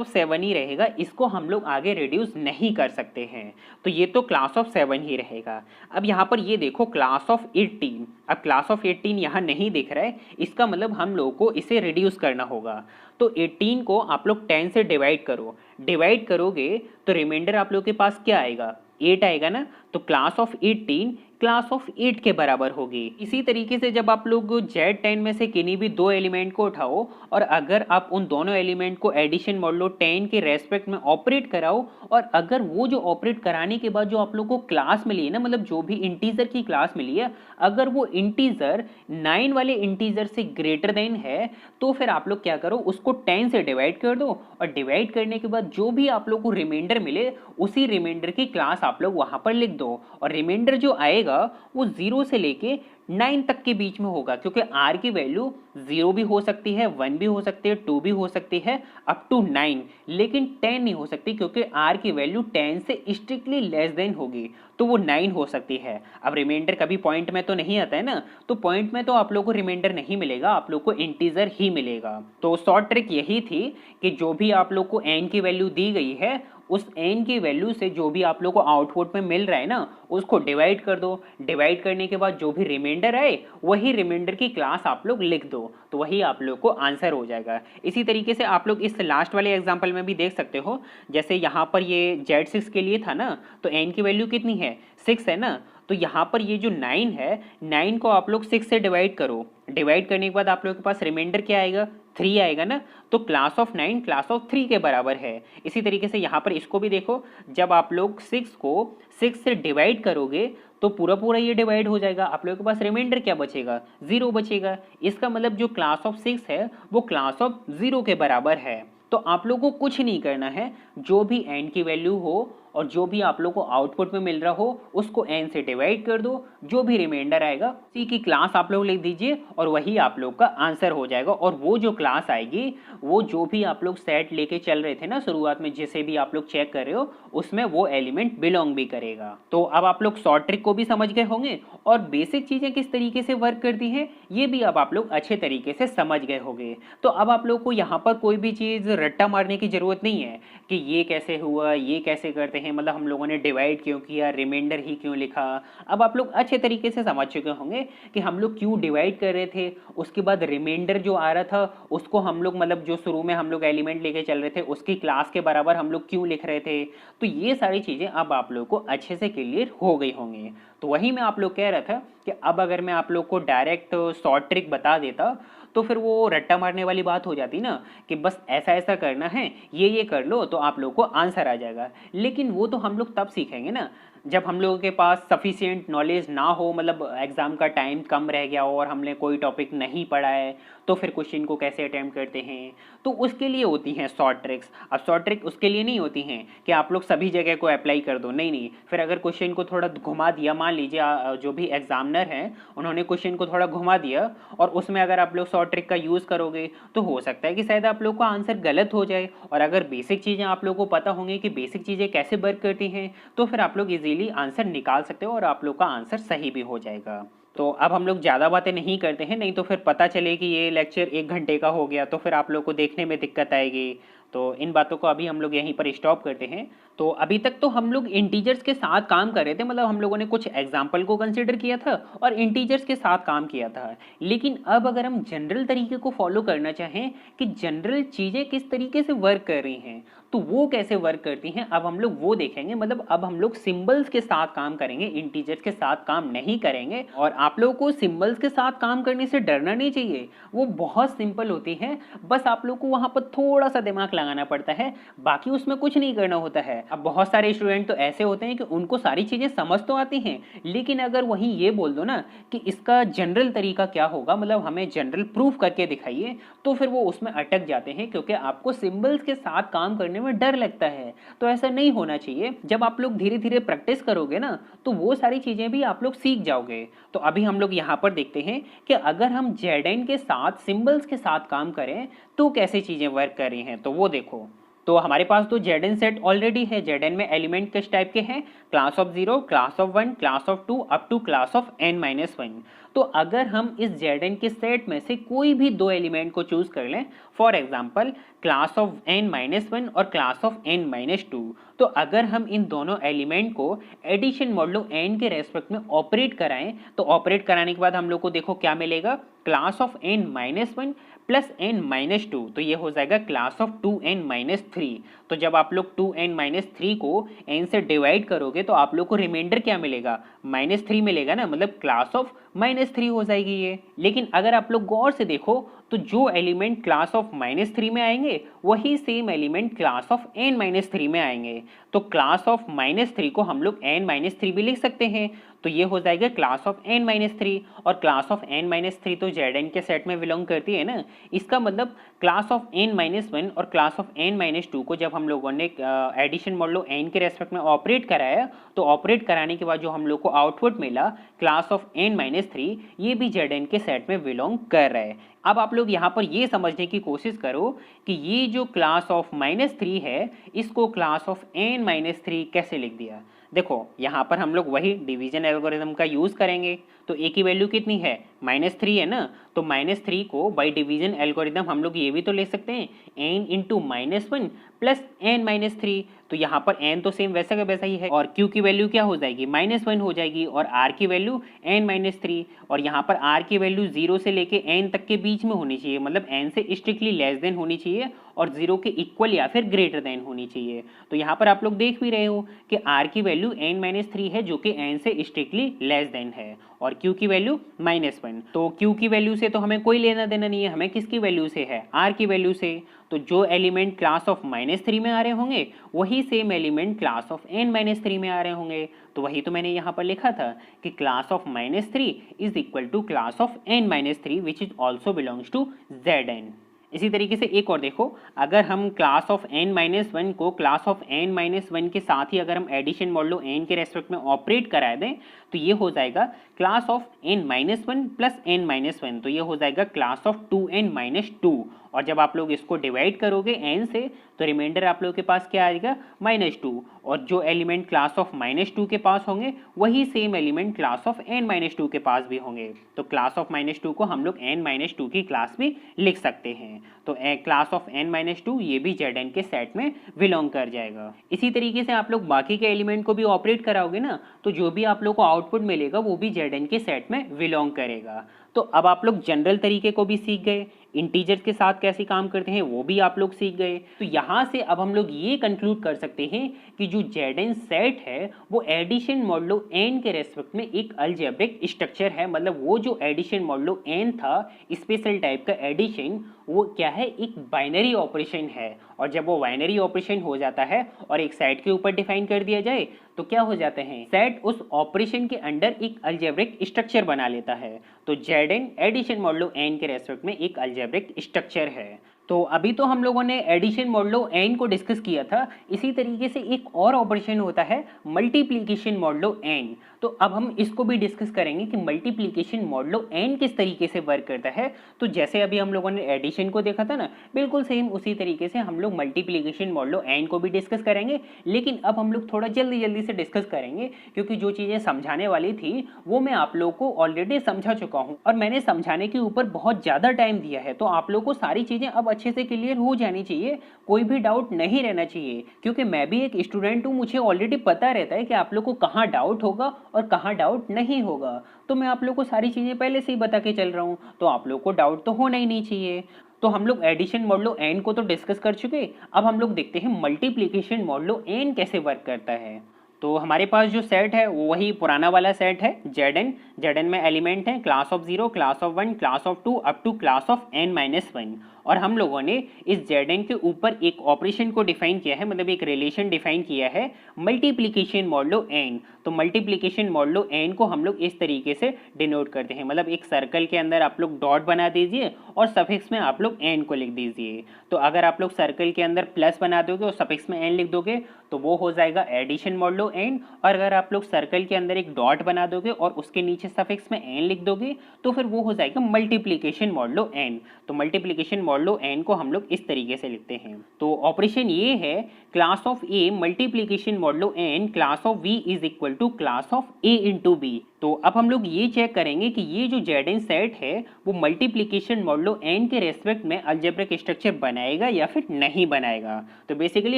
7 ही रहेगा, इसको हम लोग आगे रिड्यूस नहीं कर सकते हैं। तो ये तो क्लास ऑफ 7 ही रहेगा। अब यहाँ पर ये देखो क्लास ऑफ 18, अब क्लास ऑफ 18 यहाँ नहीं दिख रहा है, इसका मतलब हम लोग को इसे रिड्यूस करना होगा। तो 18 को आप लोग 10 से डिवाइड करो, डिवाइड करोगे तो रिमाइंडर आप लोग के पास क्या आएगा? 8 आएगा ना। तो क्लास ऑफ 18 क्लास ऑफ 8 के बराबर होगी। इसी तरीके से जब आप लोग Z10 में से किन्हीं भी दो एलिमेंट को उठाओ और अगर आप उन दोनों एलिमेंट को एडिशन मॉडुलो 10 के रेस्पेक्ट में ऑपरेट कराओ और अगर वो जो ऑपरेट कराने के बाद जो आप लोग को क्लास मिली है ना, मतलब जो भी इंटीजर की क्लास मिली है, अगर वो इंटीजर 9 वाले इंटीजर से ग्रेटर देन है तो फिर आप लोग क्या करो, उसको 10 से डिवाइड कर दो और डिवाइड करने के बाद जो भी आप लोग को रिमाइंडर मिले उसी रिमाइंडर की क्लास आप लोग वहां पर लिख दो और रिमाइंडर जो आएगा वो 0 से लेके 9 तक के बीच में होगा, क्योंकि r की वैल्यू 0 भी हो सकती है, 1 भी हो सकती है, 2 भी हो सकती है, अप टू 9, लेकिन 10 नहीं हो सकती क्योंकि r की वैल्यू 10 से स्ट्रिक्टली लेस देन होगी, तो वो 9 हो सकती है। अब रिमाइंडर कभी पॉइंट में तो नहीं आता है ना, तो पॉइंट में तो आप लोग को रिमाइंडर नहीं मिलेगा, आप लोग को इंटीजर ही मिलेगा। तो शॉर्ट ट्रिक यही थी कि जो भी आप लोग को n की वैल्यू दी गई है उस n की वैल्यू से जो भी आप लोग को आउटपुट में मिल रहा है ना उसको डिवाइड कर दो, डिवाइड करने के बाद जो भी रिमाइंडर आए वही रिमाइंडर की क्लास आप लोग लिख दो, तो वही आप लोग को आंसर हो जाएगा। इसी तरीके से आप लोग इस लास्ट वाले एग्जांपल में भी देख सकते हो, जैसे यहाँ पर ये Z6 के लिए था ना, तो n की वैल्यू कितनी है, 6 है ना, तो यहाँ पर ये जो 9 है, 9 को आप लोग 6 से डिवाइड करो, डिवाइड करने के बाद आप लोग के पास रिमाइंडर क्या आएगा, 3 आएगा ना, तो क्लास ऑफ 9 क्लास ऑफ 3 के बराबर है। इसी तरीके से यहाँ पर इसको भी देखो, जब आप लोग 6 को 6 से डिवाइड करोगे तो पूरा पूरा ये डिवाइड हो जाएगा, आप लोगों के पास रिमाइंडर क्या बचेगा, 0 बचेगा। इसका मतलब जो क्लास ऑफ 6 है वो क्लास ऑफ 0 के बराबर है। तो आप लोगों को कुछ नहीं करना है, जो भी n की वैल्यू हो और जो भी आप लोग को आउटपुट में मिल रहा हो उसको n से डिवाइड कर दो, जो भी रिमाइंडर आएगा उसी की क्लास आप लोग लिख दीजिए और वही आप लोग का आंसर हो जाएगा। और वो जो क्लास आएगी वो जो भी आप लोग सेट लेके चल रहे थे ना शुरुआत में, जिसे भी आप लोग चेक कर रहे हो उसमें वो एलिमेंट बिलोंग भी करेगा। तो अब आप लोग शॉर्ट ट्रिक को भी समझ गए होंगे और बेसिक चीजें किस तरीके से वर्क करती हैं ये भी अब आप लोग अच्छे तरीके से समझ गए होंगे। तो अब आप लोग को यहाँ पर कोई भी चीज रट्टा मारने की जरूरत नहीं है कि ये कैसे हुआ, ये कैसे करते हैं, मतलब हम लोगों ने डिवाइड क्यों किया, रिमाइंडर ही क्यों लिखा। अब आप लोग अच्छे तरीके से समझ चुके होंगे कि हम लोग क्यों डिवाइड कर रहे थे, उसके बाद रिमाइंडर जो आ रहा था उसको हम लोग मतलब जो शुरू में हम लोग एलिमेंट लेके चल रहे थे उसकी क्लास के बराबर हम लोग क्यों लिख रहे थे। तो ये सारी चीजें अब आप लोग को अच्छे से क्लियर हो गई होंगी। तो वही मैं आप लोग कह रहा था कि अब अगर मैं आप लोग को डायरेक्ट शॉर्ट ट्रिक बता देता तो फिर वो रट्टा मारने वाली बात हो जाती ना कि बस ऐसा ऐसा करना है, ये कर लो तो आप लोग को आंसर आ जाएगा। लेकिन वो तो हम लोग तब सीखेंगे ना जब हम लोगों के पास सफिशिएंट नॉलेज ना हो, मतलब एग्जाम का टाइम कम रह गया हो और हमने कोई टॉपिक नहीं पढ़ा है, तो फिर क्वेश्चन को कैसे अटेम्प्ट करते हैं, तो उसके लिए होती हैं शॉर्ट ट्रिक्स। अब शॉर्ट ट्रिक उसके लिए नहीं होती हैं कि आप लोग सभी जगह को अप्लाई कर दो, नहीं नहीं, फिर अगर क्वेश्चन को थोड़ा घुमा दिया, मान लीजिए जो भी एग्जामिनर हैं उन्होंने क्वेश्चन को थोड़ा घुमा दिया और उसमें अगर आप लोग शॉर्ट ट्रिक का यूज़ करोगे तो हो सकता है कि शायद आप लोग का आंसर गलत हो जाए। और अगर बेसिक चीज़ें आप लोग को पता होंगी कि बेसिक चीज़ें कैसे वर्क करती हैं तो फिर आप लोग इजीली आंसर निकाल सकते हो और आप लोग का आंसर सही भी हो जाएगा। तो अब हम लोग ज़्यादा बातें नहीं करते हैं, नहीं तो फिर पता चले कि ये लेक्चर 1 घंटे का हो गया तो फिर आप लोग को देखने में दिक्कत आएगी। तो इन बातों को अभी हम लोग यहीं पर स्टॉप करते हैं। तो अभी तक तो हम लोग इंटीजर्स के साथ काम कर रहे थे, मतलब हम लोगों ने कुछ एग्जाम्पल को कंसिडर किया था और इंटीजर्स के साथ काम किया था। लेकिन अब अगर हम जनरल तरीके को फॉलो करना चाहें कि जनरल चीज़ें किस तरीके से वर्क कर रही हैं तो वो कैसे वर्क करती हैं, अब हम लोग वो देखेंगे। मतलब अब हम लोग सिंबल्स के साथ काम करेंगे, इंटीजर्स के साथ काम नहीं करेंगे। और आप लोगों को सिंबल्स के साथ काम करने से डरना नहीं चाहिए, वो बहुत सिंपल होती है, बस आप लोग को वहां पर थोड़ा सा दिमाग लगाना पड़ता है, बाकी उसमें कुछ नहीं करना होता है। अब बहुत सारे स्टूडेंट तो ऐसे होते हैं कि उनको सारी चीजें समझ तो आती हैं, लेकिन अगर वहीं ये बोल दो ना कि इसका जनरल तरीका क्या होगा, मतलब हमें जनरल प्रूफ करके दिखाइए, तो फिर वो उसमें अटक जाते हैं क्योंकि आपको सिंबल्स के साथ काम करने में डर लगता है। तो ऐसा नहीं होना चाहिए, जब आप लोग धीरे धीरे प्रैक्टिस करोगे ना तो वो सारी चीजें भी आप लोग सीख जाओगे। तो अभी हम लोग यहाँ पर देखते हैं कि अगर हम Zn के साथ सिंबल्स के साथ काम करें तो कैसे चीजें वर्क कर रही हैं, तो वो देखो। तो हमारे पास तो Zn सेट ऑलरेडी है। Zn में एलिमेंट किस टाइप के हैं, class of 0, class of 1, class of 2 up to class of n-1। तो अगर हम इस Zn के सेट में से कोई भी दो एलिमेंट को चूज कर लें, for example class of n-1 और क्लास ऑफ n-2, तो अगर हम इन दोनों एलिमेंट को एडिशन मॉडुलो n के रेस्पेक्ट में ऑपरेट कराएं तो ऑपरेट कराने के बाद हम लोग को देखो क्या मिलेगा, class of n-1 plus N minus two, तो ये हो जाएगा क्लास ऑफ 2n-3। तो जब आप लोग 2n-3 को n से डिवाइड करोगे तो आप लोग को रिमाइंडर क्या मिलेगा, -3 मिलेगा ना, मतलब क्लास ऑफ -3 हो जाएगी ये। लेकिन अगर आप लोग गौर से देखो तो जो एलिमेंट क्लास ऑफ -3 में आएंगे वही same element class of n-3 में आएंगे। तो क्लास ऑफ -3 को हम लोग n-3 भी लिख सकते हैं, तो ये हो जाएगा क्लास ऑफ n-3। और क्लास ऑफ n-3 तो Zn के सेट में बिलोंग करती है ना, इसका मतलब क्लास ऑफ n-1 और क्लास ऑफ n-2 को जब हम लोगों ने एडिशन मॉडलो n के रेस्पेक्ट में ऑपरेट कराया, तो ऑपरेट कराने के बाद जो हम लोग को आउटपुट मिला क्लास ऑफ n-3, ये भी Zn के सेट में बिलोंग कर रहा है। अब आप लोग यहाँ पर ये समझने की कोशिश करो कि ये जो क्लास ऑफ -3 है इसको क्लास ऑफ n-3 कैसे लिख दिया। देखो यहाँ पर हम लोग वही डिवीजन एल्गोरिथम का यूज करेंगे, तो a की वैल्यू कितनी है, -3 है ना, तो -3 को बाय डिवीजन एल्गोरिथम हम लोग ये भी तो ले सकते हैं n इंटू -1 प्लस n-3। तो यहाँ पर n तो सेम वैसा का वैसा ही है, और q की वैल्यू क्या हो जाएगी, -1 हो जाएगी, और r की वैल्यू n-3, और यहाँ पर r की वैल्यू 0 से लेके n तक के बीच में होनी चाहिए, मतलब n से स्ट्रिक्टली लेस देन होनी चाहिए और 0 के इक्वल या फिर ग्रेटर देन होनी चाहिए। तो यहाँ पर आप लोग देख भी रहे हो कि r की वैल्यू n-3 है जो कि n से स्ट्रिक्टली लेस देन है, और q की वैल्यू -1। तो q की वैल्यू से तो हमें कोई लेना देना नहीं है, हमें किसकी वैल्यू से है, r की वैल्यू से। तो जो एलिमेंट क्लास ऑफ -3 में आ रहे होंगे वही same element class of n-3 में आ रहे होंगे। तो वही तो मैंने यहाँ पर लिखा था कि class of -3 is equal to class of n-3 which is also belongs to Zn। इसी तरीके से एक और देखो, अगर हम क्लास ऑफ n-1 को क्लास ऑफ n-1 के साथ ही अगर हम एडिशन मॉडलो n के रेस्पेक्ट में ऑपरेट करा दें तो ये हो जाएगा class of n-1 plus n-1, तो ये हो जाएगा क्लास ऑफ 2n-2। और जब आप लोग इसको डिवाइड करोगे n से तो रिमाइंडर आप लोगों के पास क्या आएगा, -2, और जो एलिमेंट क्लास ऑफ -2 के पास होंगे वही same element class of n-2 के पास भी होंगे। तो क्लास ऑफ -2 को हम लोग n-2 की क्लास भी लिख सकते हैं। तो क्लास ऑफ n-2 ये भी Zn के सेट में बिलोंग कर जाएगा। इसी तरीके से आप लोग बाकी के एलिमेंट को भी ऑपरेट कराओगे ना, तो जो भी आप लोग को आउटपुट मिलेगा वो भी Zn के सेट में बिलोंग करेगा। तो अब आप लोग जनरल तरीके को भी सीख गए, इंटीजर्स के साथ कैसे काम करते हैं वो भी आप लोग सीख गए। तो यहाँ से अब हम लोग ये कंक्लूड कर सकते हैं कि जो Zn सेट है वो एडिशन मॉडलो n के रेस्पेक्ट में एक अलजेब्रिक स्ट्रक्चर है, मतलब वो जो एडिशन मॉडलो n था स्पेशल टाइप का एडिशन, वो क्या है, एक बाइनरी ऑपरेशन है। और जब वो बाइनरी ऑपरेशन हो जाता है और एक सेट के ऊपर डिफाइन कर दिया जाए तो क्या हो जाते हैं, सेट उस ऑपरेशन के अंडर एक अलजेब्रिक स्ट्रक्चर बना लेता है। तो Zn एडिशन मॉडलो n के रेस्पेक्ट में एक अलजेब्रिक स्ट्रक्चर है। तो अभी तो हम लोगों ने एडिशन मॉडलो n को डिस्कस किया था, इसी तरीके से एक और ऑपरेशन होता है मल्टीप्लिकेशन मॉडलो n। तो अब हम इसको भी डिस्कस करेंगे कि मल्टीप्लिकेशन मॉडलो n किस तरीके से वर्क करता है। तो जैसे अभी हम लोगों ने एडिशन को देखा था ना, बिल्कुल सेम उसी तरीके से हम लोग मल्टीप्लिकेशन मॉडलो n को भी डिस्कस करेंगे, लेकिन अब हम लोग थोड़ा जल्दी जल्दी से डिस्कस करेंगे क्योंकि जो चीज़ें समझाने वाली थी वो मैं आप लोगों को ऑलरेडी समझा चुका हूँ और मैंने समझाने के ऊपर बहुत ज़्यादा टाइम दिया है। तो आप लोगों को सारी चीज़ें अब अच्छे से क्लियर हो जानी चाहिए, कोई भी डाउट नहीं रहना चाहिए, क्योंकि मैं भी एक स्टूडेंट हूँ, मुझे ऑलरेडी पता रहता है कि आप लोग को कहाँ डाउट होगा और कहाँ डाउट नहीं होगा। तो मैं आप लोग को सारी चीज़ें पहले से ही बता के चल रहा हूँ, तो आप लोग को डाउट तो होना ही नहीं चाहिए। तो हम लोग एडिशन मॉडलो n को तो डिस्कस कर चुके, अब हम लोग देखते हैं मल्टीप्लिकेशन मॉडलो n कैसे वर्क करता है। तो हमारे पास जो सेट है वो वही पुराना वाला सेट है Zn में एलिमेंट है class of 0, class of 1, class of 2 up to class of n-1, और हम लोगों ने इस Zn के ऊपर एक ऑपरेशन को डिफाइन किया है, मतलब एक रिलेशन डिफाइन किया है मल्टीप्लिकेशन मॉडलो n। तो मल्टीप्लिकेशन मॉडलो n को हम लोग इस तरीके से डिनोट करते हैं, मतलब एक सर्कल के अंदर आप लोग डॉट बना दीजिए और सफिक्स में आप लोग n को लिख दीजिए। तो अगर आप लोग सर्कल के अंदर प्लस बना दोगे और सफिक्स में n लिख दोगे तो वो हो जाएगा एडिशन मॉडलो n, और अगर आप लोग सर्कल के अंदर एक डॉट बना दोगे और उसके नीचे सफिक्स में n लिख दोगे तो फिर वो हो जाएगा मल्टीप्लिकेशन मॉडलो n। तो मल्टीप्लिकेशन मॉडलो n को हम लोग इस तरीके से लिखते हैं। तो ऑपरेशन ये है class of a multiplication modulo n class of v is equal to class of a into b। तो अब हम लोग ये चेक करेंगे कि ये जो Zn सेट है वो मल्टीप्लिकेशन मॉडलो n के रेस्पेक्ट में अलजेब्रिक स्ट्रक्चर बनाएगा या फिर नहीं बनाएगा। तो बेसिकली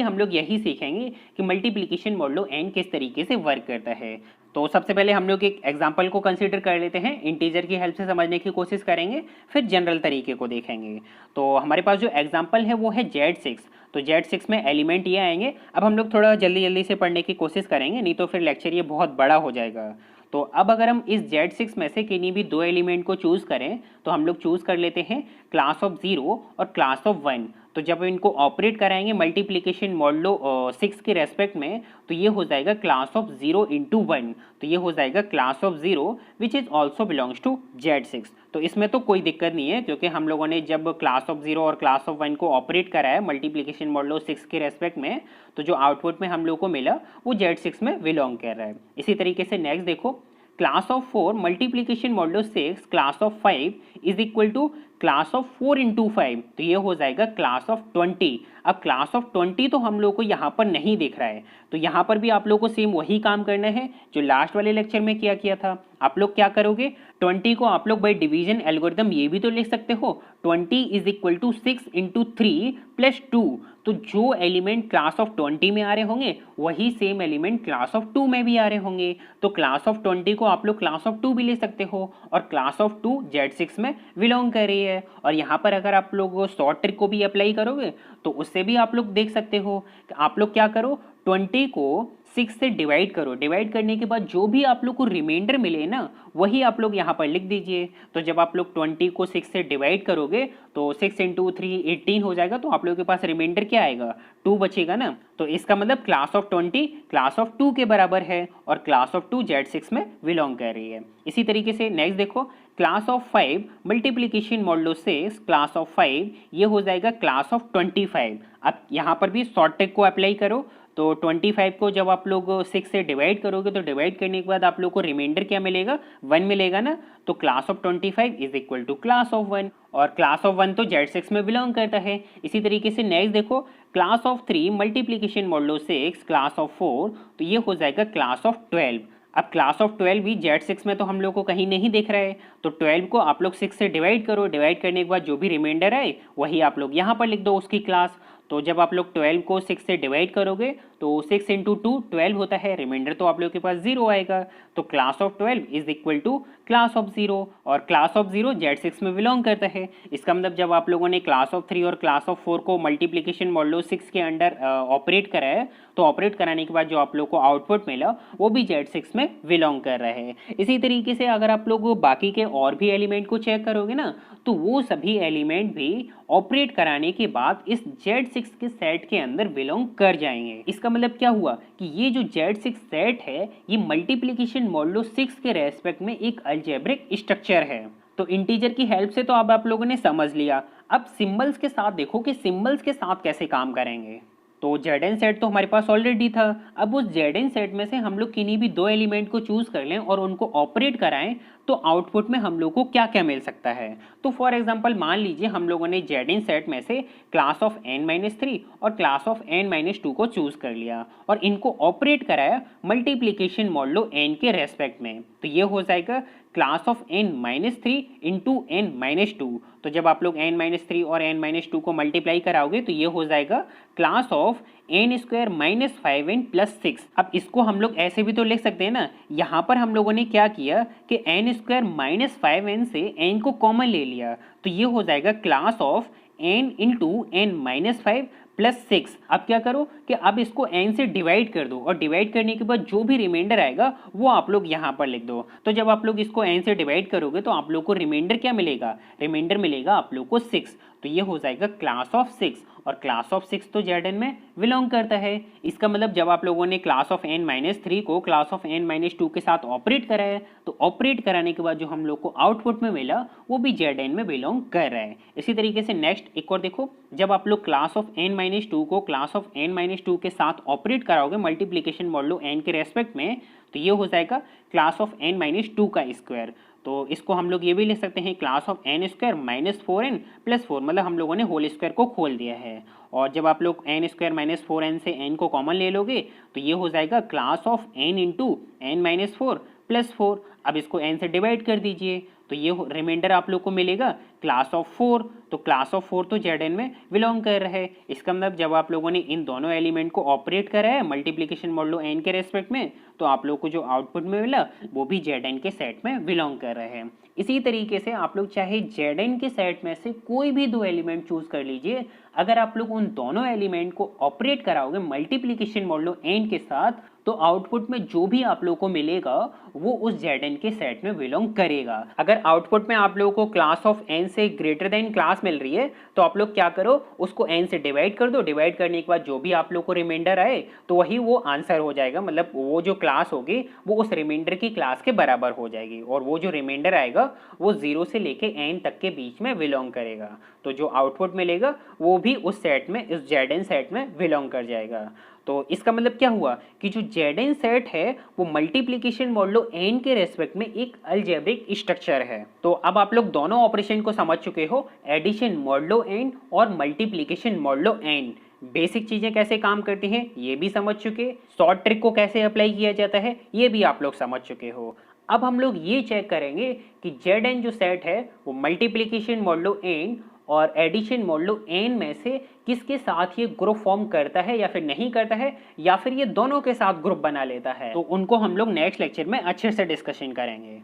हम लोग यही सीखेंगे कि मल्टीप्लिकेशन मॉडलो n किस तरीके से वर्क करता है। तो सबसे पहले हम लोग एक एग्जाम्पल को कंसीडर कर लेते हैं, इंटीजर की हेल्प से समझने की कोशिश करेंगे, फिर जनरल तरीके को देखेंगे। तो हमारे पास जो एग्जाम्पल है वो है Z6। तो Z6 में एलिमेंट ये आएंगे। अब हम लोग थोड़ा जल्दी जल्दी से पढ़ने की कोशिश करेंगे, नहीं तो फिर लेक्चर ये बहुत बड़ा हो जाएगा। तो अब अगर हम इस Z6 में से किन्हीं भी दो एलिमेंट को चूज़ करें तो हम लोग चूज़ कर लेते हैं क्लास ऑफ 0 और क्लास ऑफ 1। तो जब इनको ऑपरेट कराएंगे मल्टीप्लिकेशन मॉडलो 6 के रेस्पेक्ट में, तो ये हो जाएगा क्लास ऑफ 0 इंटू 1। तो ये हो जाएगा class of 0 which is also belongs to Z6। तो इसमें तो कोई दिक्कत नहीं है, क्योंकि हम लोगों ने जब क्लास ऑफ 0 और क्लास ऑफ 1 को ऑपरेट कराया मल्टीप्लिकेशन मॉडलो 6 के रेस्पेक्ट में, तो जो आउटपुट में हम लोग को मिला वो Z6 में बिलोंग कर रहा है। इसी तरीके से नेक्स्ट देखो, class of 4 multiplication modulo 6 class of 5 is equal to class of 4 into 5। तो ये हो जाएगा क्लास ऑफ 20। अब क्लास ऑफ 20 तो हम लोग को यहाँ पर नहीं दिख रहा है, तो यहाँ पर भी आप लोग को सेम वही काम करना है जो लास्ट वाले लेक्चर में किया था। आप लोग क्या करोगे, 20 को आप लोग बाई डिवीजन एल्गोरिथम ये भी तो लिख सकते हो, 20 is equal to 6 into 3 plus 2। तो जो एलिमेंट क्लास ऑफ 20 में आ रहे होंगे वही सेम एलिमेंट क्लास ऑफ 2 में भी आ रहे होंगे। तो क्लास ऑफ 20 को आप लोग क्लास ऑफ 2 भी ले सकते हो, और क्लास ऑफ 2 Z6 में बिलोंग कर रही है। और यहाँ पर अगर आप लोग शॉर्ट ट्रिक को भी अप्लाई करोगे तो उससे भी आप लोग देख सकते हो कि आप लोग क्या करो, 20 को 6 से डिवाइड करो, डिवाइड करने के बाद जो भी आप लोग को रिमाइंडर मिले ना वही आप लोग यहाँ पर लिख दीजिए। तो जब आप लोग 20 को 6 से डिवाइड करोगे तो 6 इंटू 3 18 हो जाएगा, तो आप लोगों के पास रिमाइंडर क्या आएगा, 2 बचेगा ना। तो इसका मतलब क्लास ऑफ 20 क्लास ऑफ 2 के बराबर है, और क्लास ऑफ 2 Z6 में बिलोंग कर रही है। इसी तरीके से नेक्स्ट देखो, class of 5 multiplication modulo 6 class of 5 ये हो जाएगा क्लास ऑफ 25। अब यहाँ पर भी शॉर्ट ट्रिक को अप्लाई करो। तो 25 को जब आप लोग 6 से डिवाइड करोगे तो डिवाइड करने के बाद आप लोग को रिमाइंडर क्या मिलेगा, 1 मिलेगा ना। तो class of 25 is equal to class of 1, और क्लास ऑफ 1 तो Z6 में बिलोंग करता है। इसी तरीके से नेक्स्ट देखो, class of 3 multiplication modulo 6 class of 4, तो ये हो जाएगा क्लास ऑफ 12। अब क्लास ऑफ 12 भी Z6 में तो हम लोग को कहीं नहीं दिख रहा है, तो 12 को आप लोग 6 से डिवाइड करो, डिवाइड करने के बाद जो भी रिमाइंडर आए वही आप लोग यहाँ पर लिख दो उसकी क्लास। तो जब आप लोग 12 को 6 से डिवाइड करोगे तो 6 इंटू 2 12 होता है, रिमाइंडर तो आप लोग के पास 0 आएगा। तो class of 12 is equal to class of 0, और क्लास ऑफ 0 Z6 में बिलोंग करता है। इसका मतलब जब आप लोगों ने क्लास ऑफ 3 और क्लास ऑफ 4 को मल्टीप्लिकेशन मॉडलो 6 के अंडर ऑपरेट कराया, तो ऑपरेट कराने के बाद जो आप लोग को आउटपुट मिला वो भी Z6 में बिलोंग कर रहा है। इसी तरीके से अगर आप लोग बाकी के और भी एलिमेंट को चेक करोगे ना, तो वो सभी एलिमेंट भी ऑपरेट कराने के बाद इस Z6 के सेट के अंदर बिलोंग कर जाएंगे। इसका मतलब क्या हुआ कि ये जो Z6 सेट है ये मल्टीप्लिकेशन मॉडलो 6 के रेस्पेक्ट में एक अलजेब्रिक स्ट्रक्चर है। तो इंटीजर की हेल्प से तो अब आप लोगों ने समझ लिया। अब सिंबल्स के साथ देखो कि सिंबल्स के साथ कैसे काम करेंगे। तो Zn सेट तो हमारे पास ऑलरेडी था, अब उस Zn सेट में से हम लोग किन्हीं भी दो एलिमेंट को चूज कर लें और उनको ऑपरेट कराएं, तो आउटपुट में हम लोग को क्या क्या मिल सकता है। तो फॉर एग्जांपल मान लीजिए हम लोगों ने Zn सेट में से क्लास ऑफ n-3 और क्लास ऑफ n-2 को चूज कर लिया और इनको ऑपरेट कराया मल्टीप्लिकेशन मॉडलो n के रेस्पेक्ट में, तो ये हो जाएगा class of n-3 into n-2। तो जब आप लोग n-3 और n-2 को मल्टीप्लाई कराओगे तो ये हो जाएगा class of n square minus 5n plus 6। अब इसको हम लोग ऐसे भी तो लिख सकते हैं ना, यहाँ पर हम लोगों ने क्या किया कि n स्क्वायर माइनस 5n से n को कॉमन ले लिया, तो ये हो जाएगा class of n into n-5 plus 6। अब क्या करो कि अब इसको n से डिवाइड कर दो, और डिवाइड करने के बाद जो भी रिमाइंडर आएगा वो आप लोग यहाँ पर लिख दो। तो जब आप लोग इसको n से डिवाइड करोगे तो आप लोग को रिमाइंडर क्या मिलेगा, रिमाइंडर मिलेगा आप लोग को 6। तो ये हो जाएगा क्लास ऑफ 6, और क्लास ऑफ 6 तो Zn में बिलोंग करता है। इसका मतलब जब आप लोगों ने क्लास ऑफ n-3 को क्लास ऑफ n-2 के साथ ऑपरेट कराया, तो ऑपरेट कराने के बाद जो हम लोग को आउटपुट में मिला वो भी Zn में बिलोंग कर रहा है। इसी तरीके से नेक्स्ट एक और देखो, जब आप लोग क्लास ऑफ n-2 को क्लास ऑफ n-2 के साथ ऑपरेट कराओगे मल्टीप्लिकेशन मॉडलो n के रेस्पेक्ट में, तो ये हो जाएगा क्लास ऑफ n-2 का स्क्वायर। तो इसको हम लोग ये भी लिख सकते हैं class of n square minus 4n plus 4, मतलब हम लोगों ने होल स्क्वायर को खोल दिया है। और जब आप लोग n स्क्वायर माइनस 4n से n को कॉमन ले लोगे तो ये हो जाएगा class of n into n-4 plus 4। अब इसको n से डिवाइड कर दीजिए, तो ये रिमाइंडर आप लोग को मिलेगा क्लास ऑफ 4। तो क्लास ऑफ 4 तो जेड एन में बिलोंग कर रहा है। इसका मतलब जब आप लोगों ने इन दोनों एलिमेंट को ऑपरेट करा है मल्टीप्लिकेशन मॉडलो एन के रेस्पेक्ट में, तो आप लोग को जो आउटपुट में मिला वो भी जेड एन के सेट में बिलोंग कर रहे हैं। इसी तरीके से आप लोग चाहे जेड एन के सेट में से कोई भी दो एलिमेंट चूज कर लीजिए, अगर आप लोग उन दोनों एलिमेंट को ऑपरेट कराओगे मल्टीप्लिकेशन मॉडलो एन के साथ, तो आउटपुट में जो भी आप लोग को मिलेगा वो उस Zn के सेट में बिलोंग करेगा। अगर आउटपुट में आप लोगों को क्लास ऑफ n से ग्रेटर देन क्लास मिल रही है तो आप लोग क्या करो, उसको n से डिवाइड कर दो। डिवाइड करने के बाद जो भी आप लोग को रिमाइंडर आए तो वही वो आंसर हो जाएगा, मतलब वो जो क्लास होगी वो उस रिमाइंडर की क्लास के बराबर हो जाएगी, और वो जो रिमाइंडर आएगा वो 0 से लेके n तक के बीच में बिलोंग करेगा। तो जो आउटपुट मिलेगा वो भी उस सेट में, इस Zn सेट में बिलोंग कर जाएगा। तो इसका मतलब क्या हुआ कि जो Zn सेट है वो मल्टीप्लिकेशन मॉडलो n के रेस्पेक्ट में एक अलजेब्रिक स्ट्रक्चर है। तो अब आप लोग दोनों ऑपरेशन को समझ चुके हो, एडिशन मॉडलो n और मल्टीप्लिकेशन मॉडलो n। बेसिक चीजें कैसे काम करती हैं ये भी समझ चुके, शॉर्ट ट्रिक को कैसे अप्लाई किया जाता है ये भी आप लोग समझ चुके हो। अब हम लोग ये चेक करेंगे कि Zn जो सेट है वो मल्टीप्लिकेशन मॉडलो n और एडिशन मॉडलो n में से किसके साथ ये ग्रुप फॉर्म करता है या फिर नहीं करता है, या फिर ये दोनों के साथ ग्रुप बना लेता है। तो उनको हम लोग नेक्स्ट लेक्चर में अच्छे से डिस्कशन करेंगे।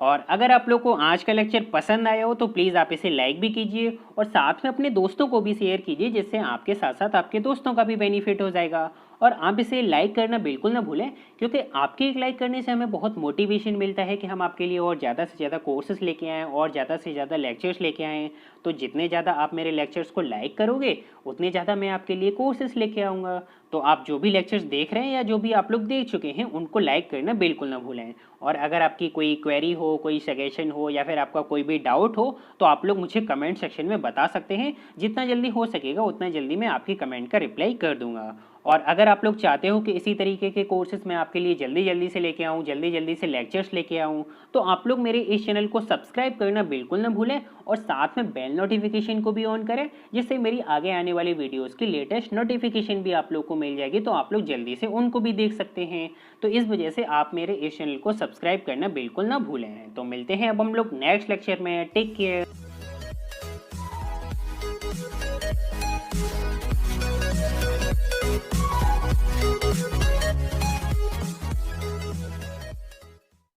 और अगर आप लोग को आज का लेक्चर पसंद आया हो तो प्लीज़ आप इसे लाइक भी कीजिए और साथ में अपने दोस्तों को भी शेयर कीजिए, जिससे आपके साथ साथ आपके दोस्तों का भी बेनिफिट हो जाएगा। और आप इसे लाइक करना बिल्कुल ना भूलें, क्योंकि आपके एक लाइक करने से हमें बहुत मोटिवेशन मिलता है कि हम आपके लिए और ज़्यादा से ज़्यादा कोर्सेज लेके आएँ और ज़्यादा से ज़्यादा लेक्चर्स लेके आएँ। तो जितने ज़्यादा आप मेरे लेक्चर्स को लाइक करोगे उतने ज़्यादा मैं आपके लिए कोर्सेज लेके आऊँगा। तो आप जो भी लेक्चर्स देख रहे हैं या जो भी आप लोग देख चुके हैं उनको लाइक करना बिल्कुल ना भूलें। और अगर आपकी कोई क्वेरी हो, कोई सजेशन हो या फिर आपका कोई भी डाउट हो तो आप लोग मुझे कमेंट सेक्शन में बता सकते हैं। जितना जल्दी हो सकेगा उतना जल्दी मैं आपकी कमेंट का रिप्लाई कर दूंगा। और अगर आप लोग चाहते हो कि इसी तरीके के कोर्सेज मैं आपके लिए जल्दी जल्दी से लेके आऊँ, जल्दी जल्दी से लेक्चर्स लेके आऊँ, तो आप लोग मेरे इस चैनल को सब्सक्राइब करना बिल्कुल ना भूलें और साथ में बेल नोटिफिकेशन को भी ऑन करें, जिससे मेरी आगे आने वाली वीडियोस की लेटेस्ट नोटिफिकेशन भी आप लोग को मिल जाएगी, तो आप लोग जल्दी से उनको भी देख सकते हैं। तो इस वजह से आप मेरे इस चैनल को सब्सक्राइब करना बिल्कुल ना भूलें। तो मिलते हैं अब हम लोग नेक्स्ट लेक्चर में। Take care.